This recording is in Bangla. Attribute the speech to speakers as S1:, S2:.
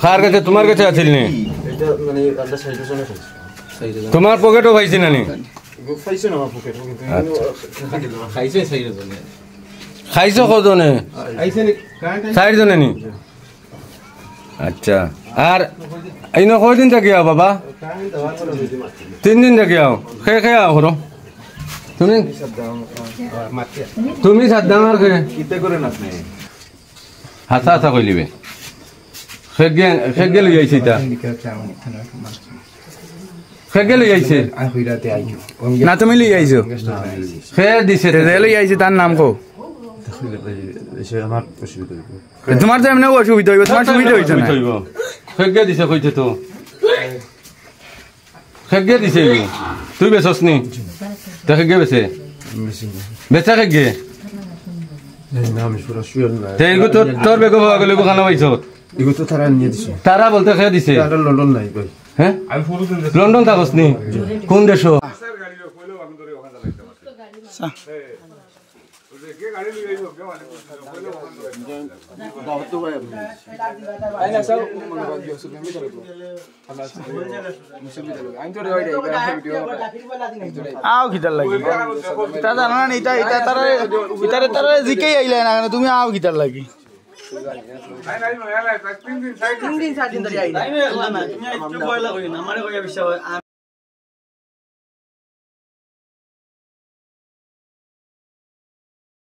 S1: খার কাছে তোমার কাছে আছিল নি তোমার পকেটও পাইছি না নি খাইছ কজনে 4 জনে নি আচ্ছা আর এই কয়দিন থাকি আও বাবা 3 দিন থাকি আও খে খে আও করো তুমি সাদ্দাম আর খে হাসা হাসা কইলিবে খেগে লই আইছে তা খেগে লই আইছে না তুমি লই আইছো খে দিছে তে লই আইছে তার নাম কো তোমার তো এমনি অসুবিধা হইব তোমার সুবিধা হইছে না খেগে দিছে কইছে তো খেগে দিছে তুই বেছস নি তা খেগে বেছে বেচা খেগে তেলগু তোর বেগো গলে গো খানা পাইছ
S2: এগুলো তো তারা নিয়ে দিছে
S1: তারা বলতে খেয়ে দিছে
S2: লন্ডন নাই ভাই
S1: হ্যাঁ লন্ডন থাকস নি কোন দেশ
S3: আও গিটার লাগি তা জানা না এটা এটা তারা জিকেই আইলা না তুমি আও গিটার লাগি 3 দিন 4 দিন ধরে আইলা তুমি একটু ভয় লাগো না আমারে কইয়া বিশ্বাস